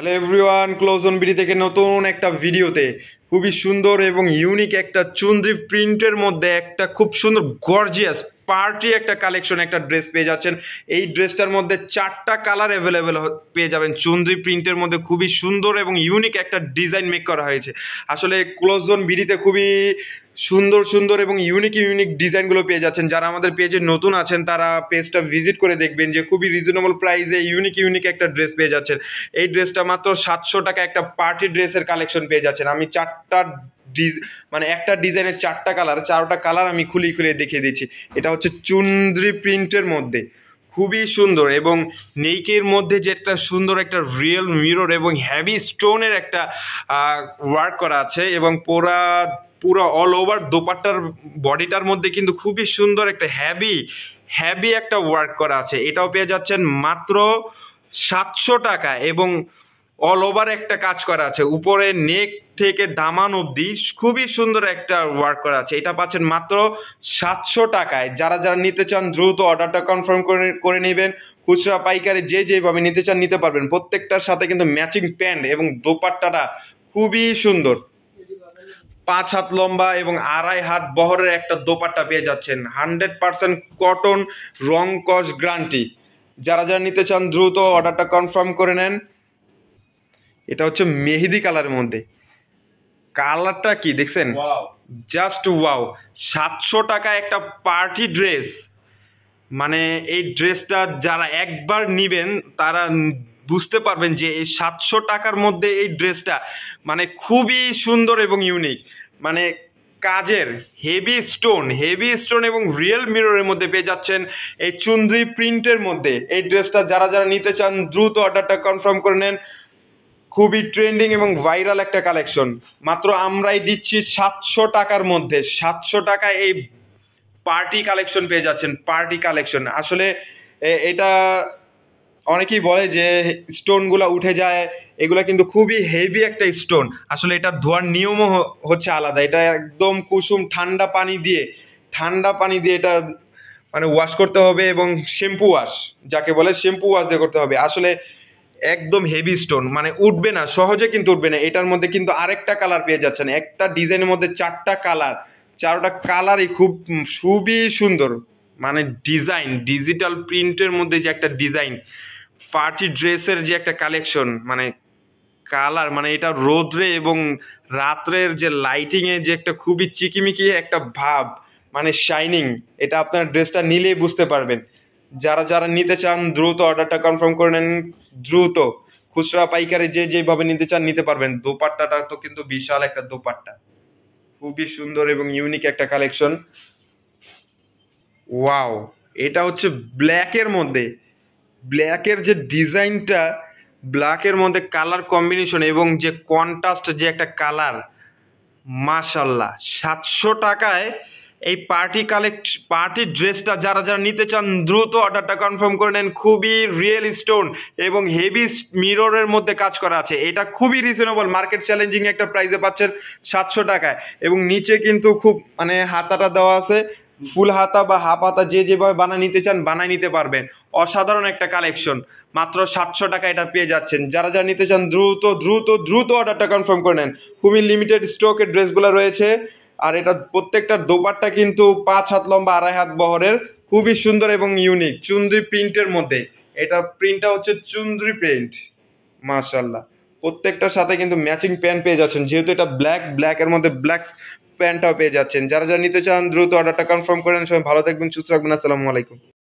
Hello everyone, close on BD থেকে নতুন একটা ভিডিওতে খুবই সুন্দর এবং ইউনিক একটা চুনরি প্রিন্টের মধ্যে একটা খুব সুন্দর গর্জিয়াস পার্টি একটা কালেকশন একটা ড্রেস পেয়ে যাচ্ছেন। এই ড্রেসটার মধ্যে 4টা কালার অ্যাভেলেবেল পেয়ে যাবেন। চুনরি প্রিন্টের মধ্যে খুবই সুন্দর এবং ইউনিক একটা ডিজাইন মেক করা হয়েছে। আসলে ক্লোজ অন বিডিতে খুবই সুন্দর সুন্দর এবং ইউনিক ইউনিক ডিজাইনগুলো পেয়ে যাচ্ছেন। যারা আমাদের পেজে নতুন আছেন তারা পেজটা ভিজিট করে দেখবেন যে খুবই রিজনেবল প্রাইসে ইউনিক ইউনিক একটা ড্রেস পেয়ে যাচ্ছেন। এই ড্রেসটা মাত্র 700 টাকা একটা পার্টি ড্রেসের কালেকশন পেয়ে যাচ্ছেন। আমি একটা ডিজাইনের 4টা কালার, 4টা কালার আমি খুলে দেখিয়ে দিচ্ছি। এটা হচ্ছে চুনরি প্রিন্টের মধ্যে খুবই সুন্দর এবং নেকের মধ্যে যে একটা সুন্দর একটা রিয়েল মিরর এবং হেভি স্টোনের একটা ওয়ার্ক করা আছে এবং পুরো অল ওভার দোপাট্টার বডিটার মধ্যে কিন্তু খুবই সুন্দর একটা হেভি একটা ওয়ার্ক করা আছে। এটাও পেয়ে যাচ্ছেন মাত্র 700 টাকা এবং অল ওভার একটা কাজ করা আছে, উপরে নেক থেকে দামান অবধি খুবই সুন্দর একটা ওয়ার্ক করা আছে। এটা পাচ্ছেন মাত্র 700 টাকায়। যারা যারা নিতে চান দ্রুত অর্ডারটা কনফার্ম করে নেবেন। খুচরা পাইকারি যেভাবে নিতে চান নিতে পারবেন। প্রত্যেকটার সাথে কিন্তু ম্যাচিং প্যান্ট এবং দোপাট্টাটা খুবই সুন্দর। 5 হাত লম্বা এবং 2.5 হাত বহরের একটা দোপাট্টা পেয়ে যাচ্ছেন। 100% কটন, রং কস গ্যারান্টি। যারা যারা নিতে চান দ্রুত অর্ডারটা কনফার্ম করে নেন। এটা হচ্ছে মেহেদি কালারের মধ্যে, কালারটা কি দেখছেন, জাস্ট ওয়াও। 700 টাকা একটা পার্টি ড্রেস, মানে এই ড্রেসটা যারা একবার নিবেন তারা বুঝতে পারবেন যে এই 700 টাকার মধ্যে এই ড্রেসটা মানে খুবই সুন্দর এবং ইউনিক। মানে কাজের হেভি স্টোন এবং রিয়েল মিররের মধ্যে পেয়ে যাচ্ছেন এই চুনরি প্রিন্টের মধ্যে। এই ড্রেসটা যারা যারা নিতে চান দ্রুত অর্ডারটা কনফার্ম করে নেন। খুবই ট্রেন্ডিং এবং ভাইরাল একটা কালেকশন, মাত্র আমরাই দিচ্ছি 700 টাকার মধ্যে। 700 টাকায় এই পার্টি কালেকশন পেয়ে যাচ্ছেন। পার্টি কালেকশন আসলে এটা অনেকেই বলে যে স্টোনগুলো উঠে যায়, এগুলা কিন্তু খুবই হেভি একটা স্টোন। আসলে এটা ধোয়ার নিয়মও হচ্ছে আলাদা। এটা একদম কুসুম ঠান্ডা পানি দিয়ে এটা মানে ওয়াশ করতে হবে এবং শ্যাম্পু ওয়াশ, যাকে বলে শ্যাম্পু ওয়াশ দিয়ে করতে হবে। আসলে একদম হেভি স্টোন, মানে উঠবে না সহজে, কিন্তু উঠবে না। এটার মধ্যে কিন্তু আরেকটা কালার পেয়ে যাচ্ছেন। একটা ডিজাইনের মধ্যে 4টা কালার, 4টা কালারই খুবই সুন্দর। মানে ডিজিটাল প্রিন্টের মধ্যে যে একটা ডিজাইন, পার্টি ড্রেসের যে একটা কালেকশন, মানে কালার, মানে এটা রোদ্রে এবং রাত্রের যে লাইটিংয়ে যে একটা খুবই চিকিমিকি একটা ভাব, মানে শাইনিং, এটা আপনার ড্রেসটা নিলেই বুঝতে পারবেন। যারা যারা নিতে চান দ্রুত অর্ডারটা কনফার্ম করে নেন। দ্রুত খুচরা পাইকারি যেভাবে নিতে চান নিতে পারবেন। দোপাট্টাটা তো কিন্তু বিশাল একটা দোপাট্টা, খুবই সুন্দর এবং ইউনিক একটা কালেকশন। ওয়াও, এটা হচ্ছে ব্ল্যাকের মধ্যে, ব্ল্যাকের যে ডিজাইনটা, ব্ল্যাকের মধ্যে কালার কম্বিনেশন এবং যে কন্ট্রাস্ট যে একটা কালার, মাশাল্লাহ। 700 টাকায় এই পার্টি ড্রেসটা যারা যারা নিতে চান দ্রুত অর্ডারটা কনফার্ম করে নেন। খুবই রিয়েল স্টোন এবং হেভি মিররের মধ্যে কাজ করা আছে। এটা খুবই রিজনেবল, মার্কেট চ্যালেঞ্জিং একটা প্রাইসে পাচ্ছেন 700 টাকায়। এবং নিচে কিন্তু খুব মানে হাতাটা দেওয়া আছে, ফুল হাতা বা হাফ হাতা যেভাবে বানায় নিতে চান বানায় নিতে পারবেন। অসাধারণ একটা কালেকশন, মাত্র 700 টাকা এটা পেয়ে যাচ্ছেন। যারা যারা নিতে চান দ্রুত অর্ডারটা কনফার্ম করে নেন। খুবই লিমিটেড স্টকের ড্রেসগুলো রয়েছে। আর এটা প্রত্যেকটার দোপাট্টা কিন্তু 5 হাত লম্বা, 2.5 হাত বহরের, খুবই সুন্দর এবং ইউনিক চুনরি প্রিন্টের মধ্যে। এটা প্রিন্টটা হচ্ছে চুনরি প্রিন্ট, মাশাল্লাহ। প্রত্যেকটার সাথে কিন্তু ম্যাচিং প্যান্ট পেয়ে যাচ্ছেন, যেহেতু এটা ব্ল্যাকের মধ্যে ব্ল্যাক প্যান্টটাও পেয়ে যাচ্ছেন। যারা যারা নিতে চান দ্রুত অর্ডারটা কনফার্ম করেন। সবাই ভালো থাকবেন, সুস্থ থাকবেন। আসসালামু আলাইকুম।